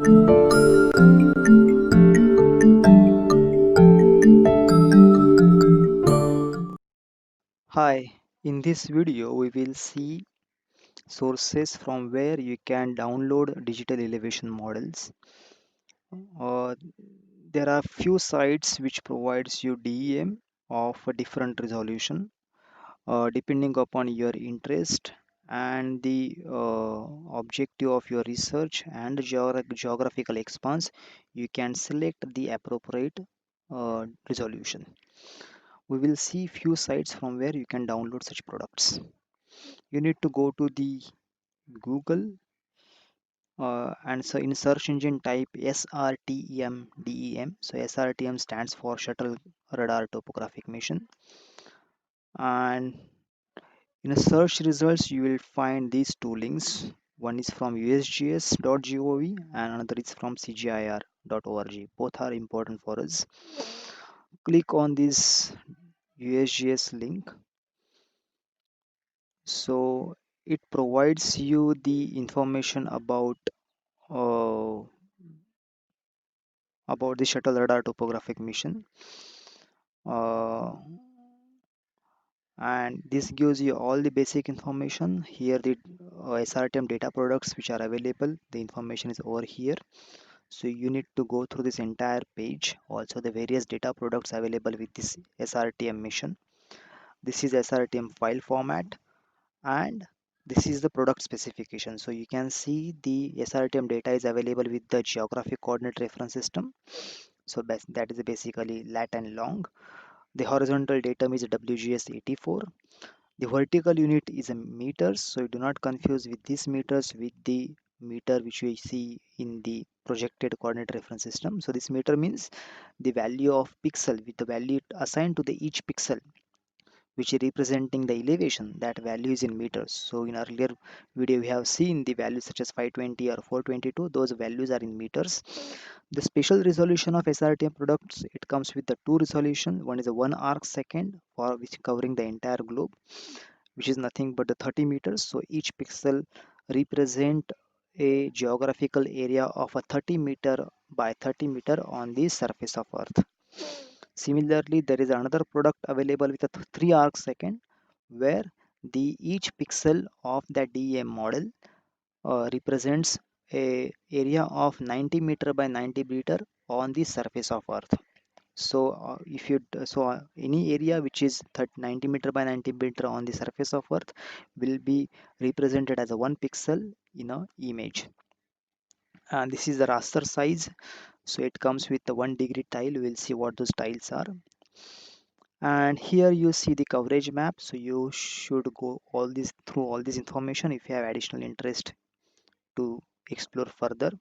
Hi, in this video we will see sources from where you can download digital elevation models. Uh, there are few sites which provides you DEM of a different resolution depending upon your interest and the objective of your research and geographical expanse. You can select the appropriate resolution. We will see few sites from where you can download such products. You need to go to the Google and so in search engine type SRTM. So SRTM stands for Shuttle Radar Topographic Mission. And in a search results, you will find these two links. One is from usgs.gov and another is from cgir.org. Both are important for us. Click on this USGS link. So it provides you the information uh, about the shuttle radar topographic mission, uh, and this gives you all the basic information. Here the SRTM data products which are available, the information is over here. So you need to go through this entire page, also the various data products available with this SRTM mission. This is SRTM file format, and this is the product specification. So you can see the SRTM data is available with the geographic coordinate reference system. So that is basically lat and long. The horizontal datum is WGS84. The vertical unit is a meters, so you do not confuse with these meters with the meter which we see in the projected coordinate reference system. So this meter means the value of pixel with the value assigned to the each pixel which is representing the elevation. That value is in meters. So in earlier video we have seen the values such as 520 or 422. Those values are in meters. The spatial resolution of SRTM products, it comes with the two resolution. One is a 1 arc second for which covering the entire globe, which is nothing but the 30 meters. So each pixel represent a geographical area of a 30 meter by 30 meter on the surface of earth. Similarly, there is another product available with a 3 arc second where the each pixel of the DEM model represents a area of 90 meter by 90 meter on the surface of earth. So if you any area which is 90 meter by 90 meter on the surface of earth will be represented as a one pixel in a image. And this is the raster size. So it comes with the 1 degree tile. We'll see what those tiles are. And here you see the coverage map. So you should go through all this information if you have additional interest to explore further.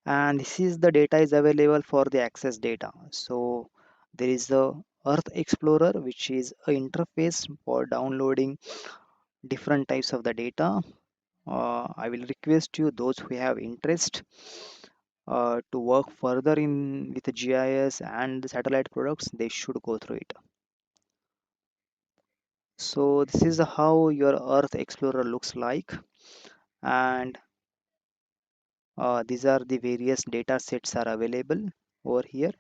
And this is the data is available for the access data. So there is the Earth Explorer, which is an interface for downloading different types of the data. I will request you, those who have interest to work further in with the GIS and the satellite products, they should go through it. So this is how your Earth Explorer looks like, and these are the various data sets are available over here.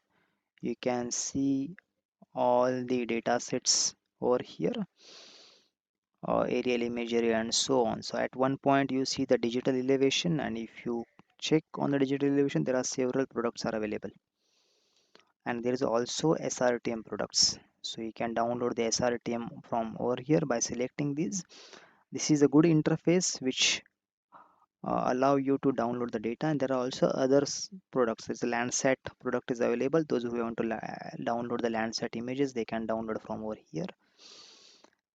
You can see all the data sets over here, aerial imagery and so on. So at one point you see the digital elevation, and if you check on the digital elevation, there are several products are available, and there is also SRTM products. So you can download the SRTM from over here by selecting these. This is a good interface which allow you to download the data, and there are also other products. There's a Landsat product is available. Those who want to download the Landsat images, they can download from over here.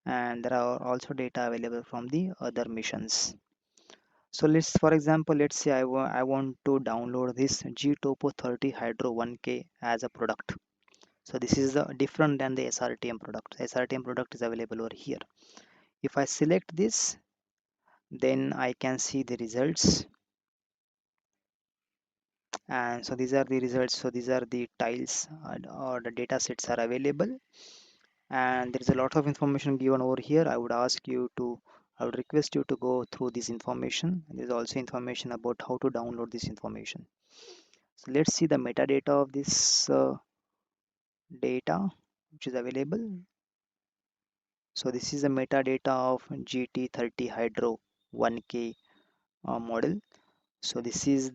And there are also data available from the other missions. So for example, let's say I want to download this GTOPO 30 Hydro 1K as a product. So this is different than the SRTM product. SRTM product is available over here. If I select this, then I can see the results. And so these are the results. So these are the tiles or the data sets are available, and there is a lot of information given over here. I would ask you to I would request you to go through this information. There's also information about how to download this information. So let's see the metadata of this data which is available. So this is the metadata of GT30 Hydro 1K model. So this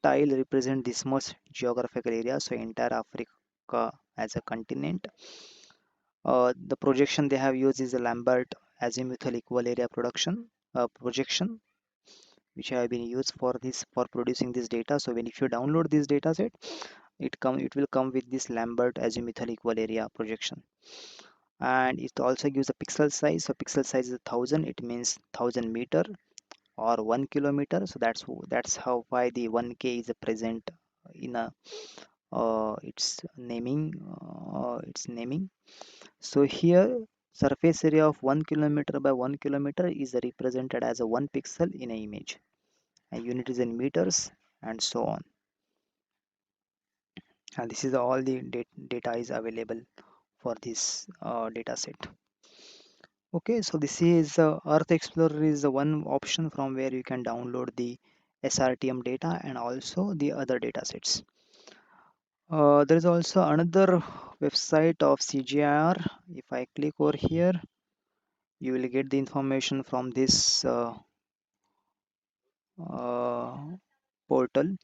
tile represent this much geographical area, so entire Africa as a continent. The projection they have used is the Lambert azimuthal equal area projection, which have been used for this for producing this data. So when if you download this data set, it will come with this Lambert azimuthal equal area projection, and it also gives a pixel size. So pixel size is 1000. It means 1000 meter or 1 kilometer. So that's how why the 1K is present in a its naming. So here surface area of 1 kilometer by 1 kilometer is represented as a 1 pixel in an image, and unit is in meters, and so on. And this is all the data is available for this data set. Okay, so this is Earth Explorer is the one option from where you can download the SRTM data and also the other data sets. There is also another website of CGIAR. If I click over here, you will get the information from this uh, portal.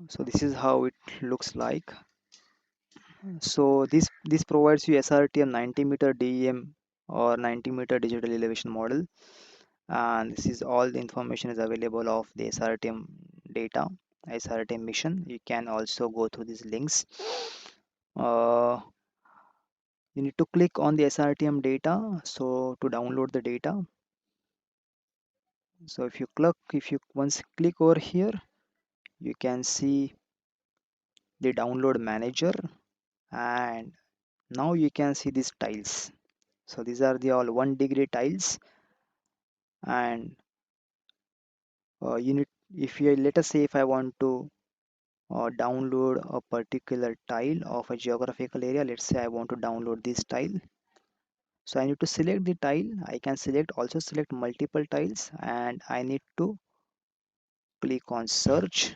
So this is how it looks like. So this provides you SRTM 90-meter DEM or 90-meter digital elevation model, and this is all the information is available of the SRTM data, SRTM mission. You can also go through these links. Uh, you need to click on the SRTM data so to download the data. So if you once click over here, you can see the download manager, and now you can see these tiles. So these are the all 1 degree tiles, and you need if you let us say if I want to download a particular tile of a geographical area. Let's say I want to download this tile. So I need to select the tile. I can also select multiple tiles, and I need to click on search.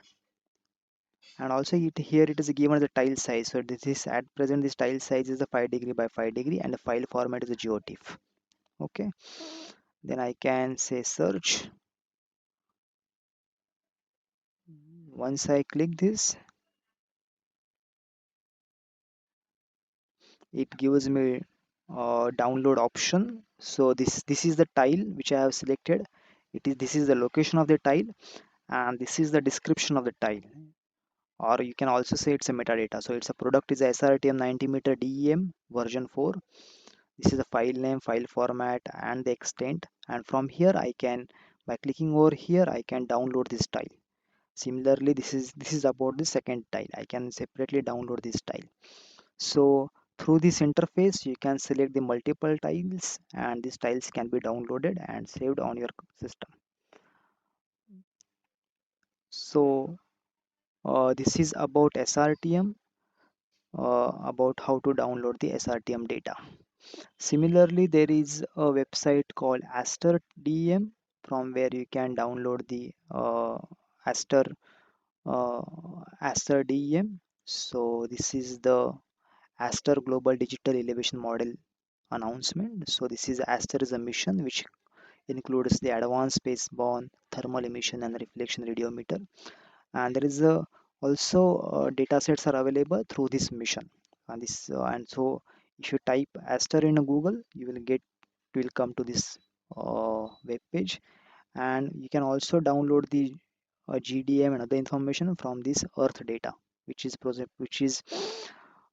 And also here it is given the tile size. So this is at present this tile size is a 5 degree by 5 degree, and the file format is a GeoTIFF. Okay. Then I can say search. Once I click this, it gives me download option. So this is the tile which I have selected. This is the location of the tile, and this is the description of the tile, or you can also say it's a metadata. So it's a product is a SRTM 90-meter DEM version 4. This is the file name, file format, and the extent. And from here I can, by clicking over here, I can download this tile. Similarly, this is about the second tile. I can separately download this tile. So through this interface, you can select the multiple tiles, and these tiles can be downloaded and saved on your system. So this is about SRTM, about how to download the SRTM data. Similarly, there is a website called Aster DEM from where you can download the Aster uh, Aster DEM. So this is the Aster Global Digital Elevation Model announcement. So this is Aster is a mission which includes the advanced spaceborne thermal emission and reflection radiometer, and there is a also data sets are available through this mission. And so if you type Aster in Google, you will come to this web page, and you can also download the GDM and other information from this Earth data, which is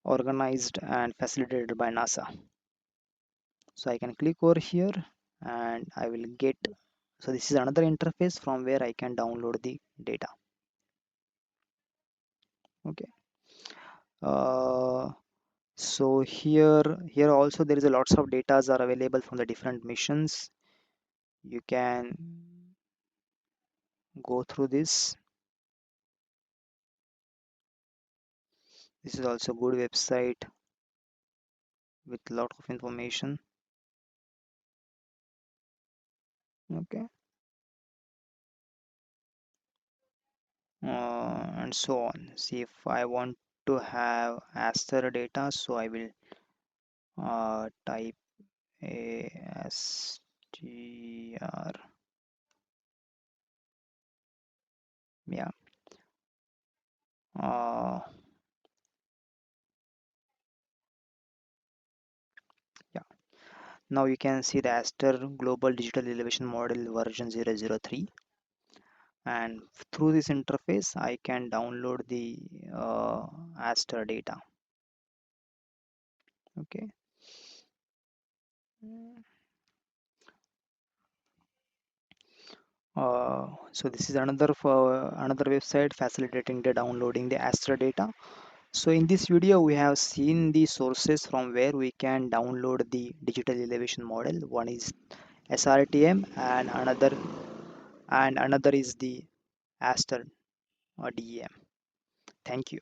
organized and facilitated by NASA. So I can click over here, and I will get, so this is another interface from where I can download the data. Okay. So here also there is a lots of data are available from the different missions. You can go through this. This is also good website with lot of information. Okay, and so on. See, if I want to have Aster data, so I will type ASTR. Yeah. Uh, yeah. Now you can see the Aster Global Digital Elevation Model version 003, and through this interface I can download the Aster data. Okay. So this is another website facilitating the downloading the Astra data. So in this video we have seen the sources from where we can download the digital elevation model. One is SRTM and another is the Astra DEM. Thank you.